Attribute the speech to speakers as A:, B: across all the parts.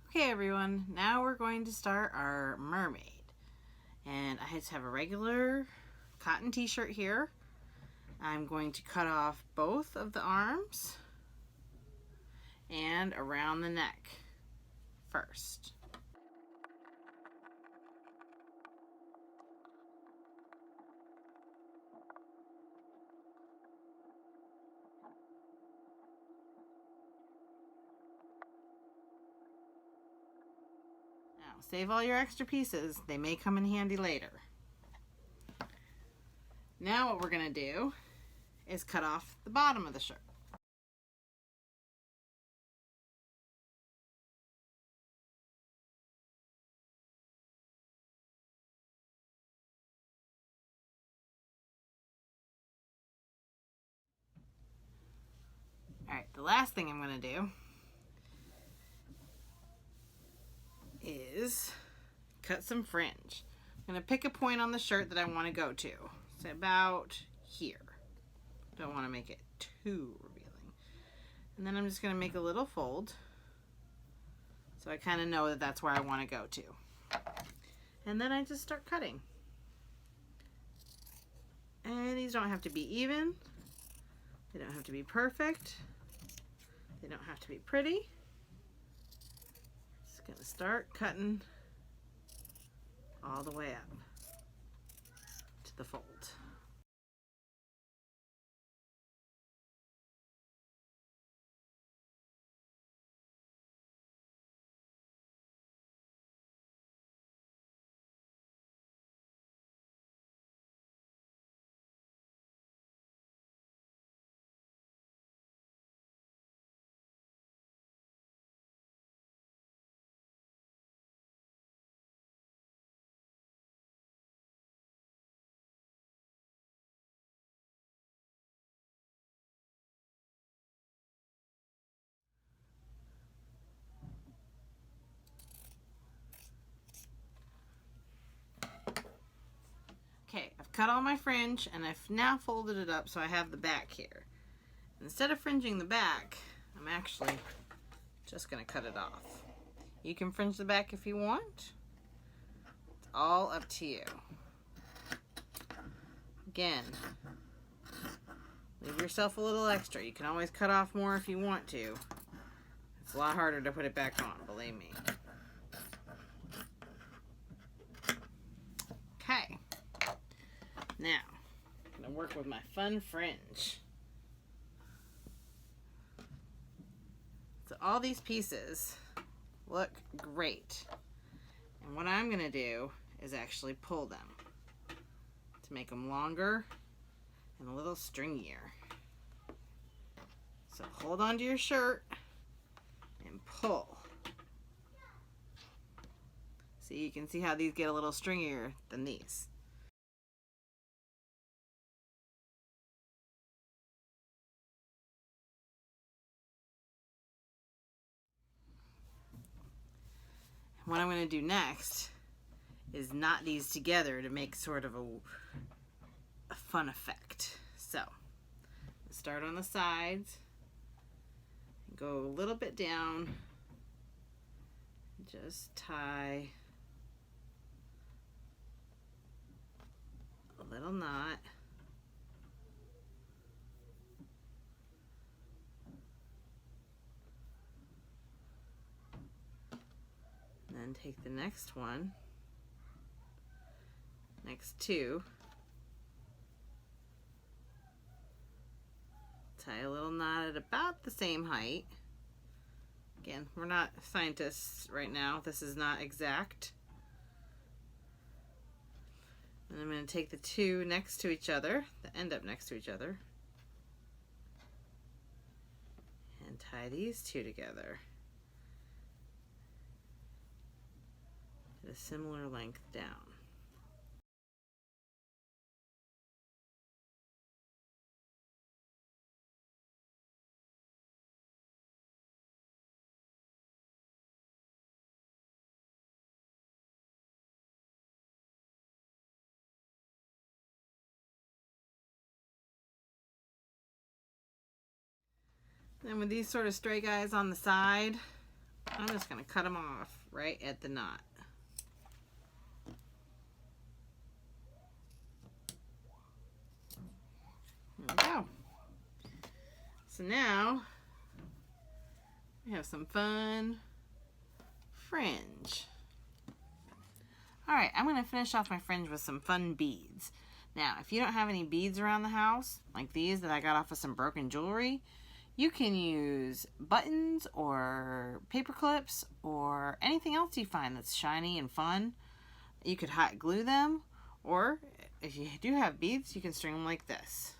A: Okay everyone, now we're going to start our mermaid. And I just have a regular cotton t-shirt here. I'm going to cut off both of the arms and around the neck first. Now, save all your extra pieces. They may come in handy later. Now what we're going to do is cut off the bottom of the shirt. Alright, the last thing I'm going to do is cut some fringe. I'm going to pick a point on the shirt that I want to go to. So about here. Don't want to make it too revealing. And then I'm just going to make a little fold so I kind of know that that's where I want to go to. And then I just start cutting. And these don't have to be even. They don't have to be perfect. They don't have to be pretty. Just going to start cutting all the way up to the fold. Okay, I've cut all my fringe and I've now folded it up so I have the back here. Instead of fringing the back, I'm actually just going to cut it off. You can fringe the back if you want. It's all up to you. Again, leave yourself a little extra. You can always cut off more if you want to. It's a lot harder to put it back on, believe me. Okay. Now, I'm going to work with my fun fringe. So all these pieces look great. And what I'm going to do is actually pull them to make them longer and a little stringier. So hold on to your shirt and pull. So you can see how these get a little stringier than these. What I'm going to do next is knot these together to make sort of a fun effect. So, start on the sides, go a little bit down, just tie a little knot. Then take the next one, next two, tie a little knot at about the same height. Again, we're not scientists right now. This is not exact. And I'm going to take the two next to each other, that end up next to each other, and tie these two together at a similar length down. And with these sort of stray guys on the side, I'm just going to cut them off right at the knot. There we go. So now we have some fun fringe. Alright, I'm going to finish off my fringe with some fun beads. Now, if you don't have any beads around the house, like these that I got off of some broken jewelry, you can use buttons or paper clips or anything else you find that's shiny and fun. You could hot glue them, or if you do have beads, you can string them like this.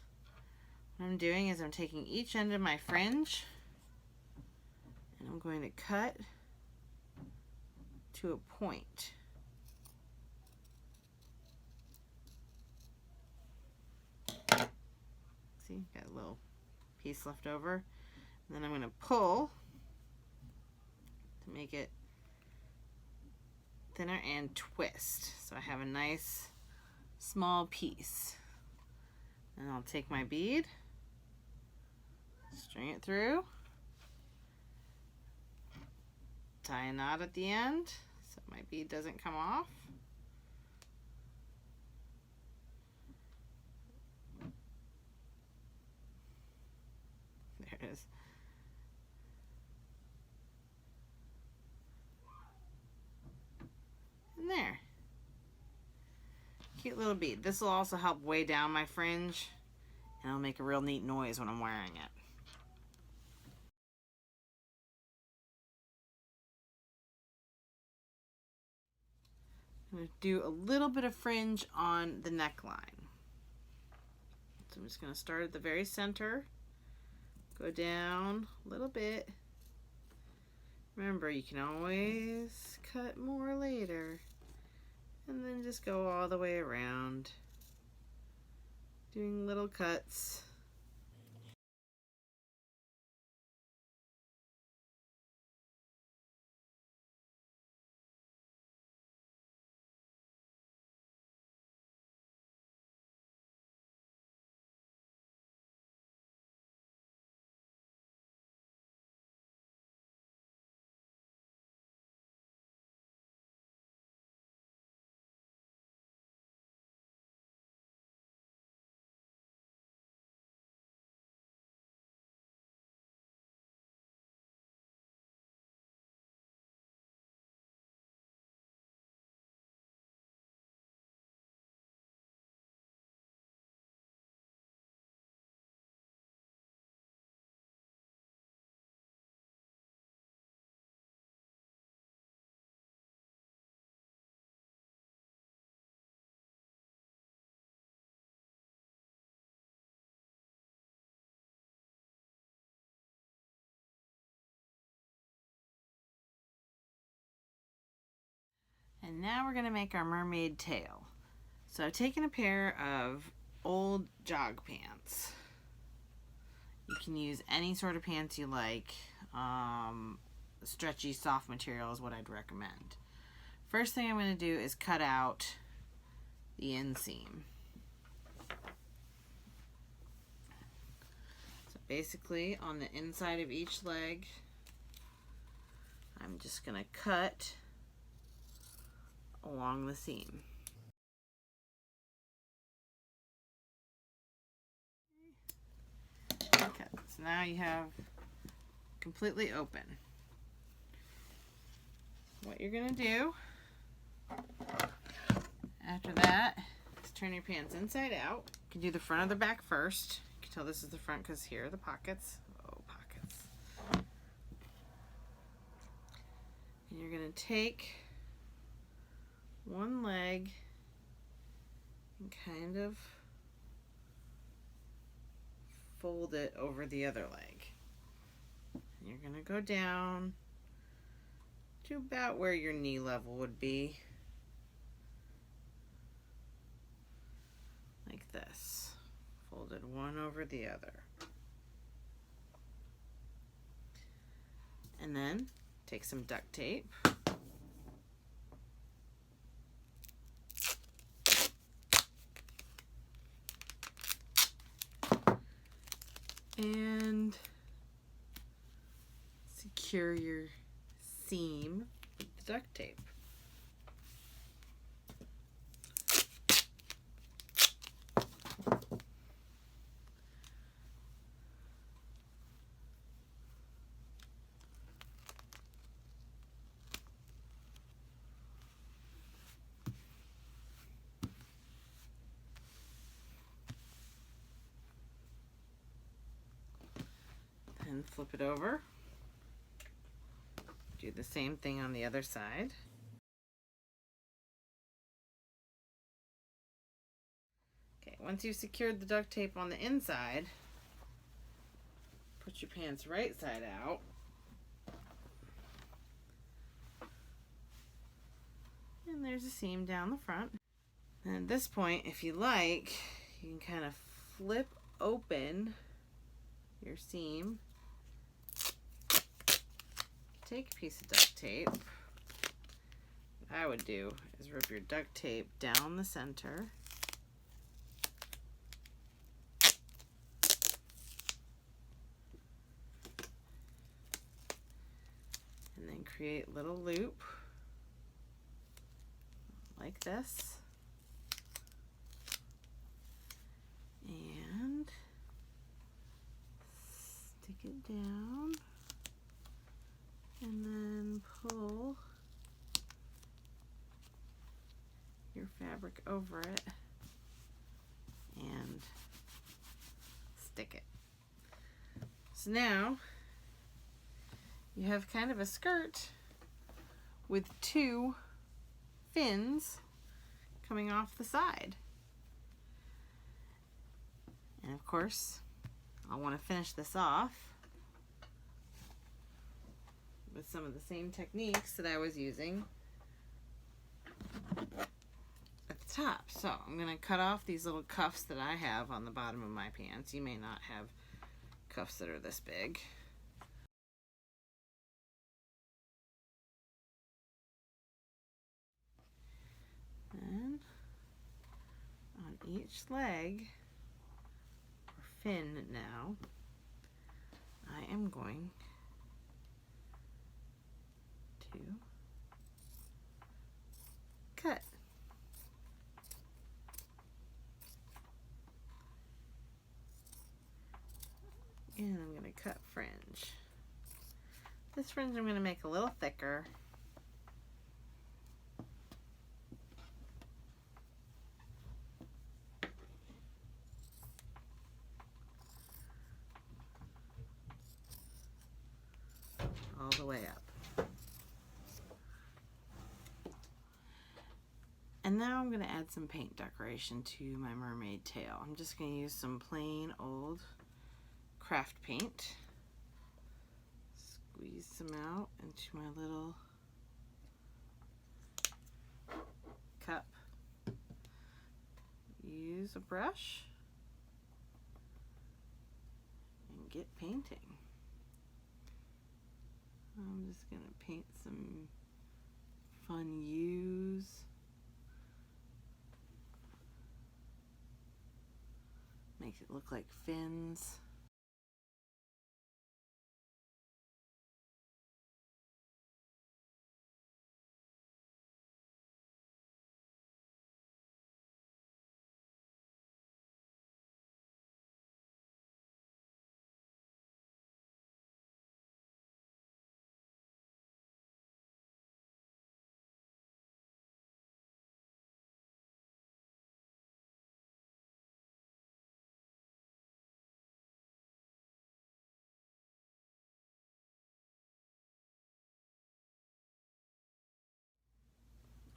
A: What I'm doing is I'm taking each end of my fringe and I'm going to cut to a point. See, got a little piece left over. And then I'm going to pull to make it thinner and twist. So I have a nice small piece. And I'll take my bead, string it through, tie a knot at the end so my bead doesn't come off. There it is. And there. Cute little bead. This will also help weigh down my fringe, and it'll make a real neat noise when I'm wearing it. I'm going to do a little bit of fringe on the neckline. So I'm just going to start at the very center, go down a little bit. Remember, you can always cut more later. And then just go all the way around, doing little cuts. And now we're going to make our mermaid tail. So I've taken a pair of old jog pants. You can use any sort of pants you like. Stretchy, soft material is what I'd recommend. First thing I'm going to do is cut out the inseam. So basically on the inside of each leg, I'm just going to cut along the seam. Okay, so now you have completely open. What you're gonna do after that is turn your pants inside out. You can do the front or the back first. You can tell this is the front because here are the pockets. Oh, pockets. And you're gonna take one leg and kind of fold it over the other leg. And you're going to go down to about where your knee level would be. Like this. Folded one over the other. And then take some duct tape. And secure your seam with the duct tape. And flip it over. Do the same thing on the other side. Okay, once you've secured the duct tape on the inside, put your pants right side out. And there's a seam down the front. And at this point, if you like, you can kind of flip open your seam. Take a piece of duct tape. What I would do is rip your duct tape down the center. And then create a little loop like this. And stick it down. And then pull your fabric over it and stick it. So now you have kind of a skirt with two fins coming off the side. And of course, I'll want to finish this off with some of the same techniques that I was using at the top. So I'm going to cut off these little cuffs that I have on the bottom of my pants. You may not have cuffs that are this big. And on each leg, or fin now, I am going to cut. And I'm going to cut fringe. This fringe I'm going to make a little thicker. All the way up. And now I'm going to add some paint decoration to my mermaid tail. I'm just going to use some plain old craft paint. Squeeze some out into my little cup. Use a brush and get painting. I'm just going to paint some fun U's. Make it look like fins.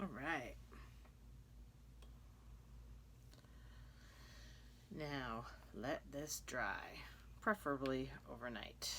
A: All right. Now let this dry, preferably overnight.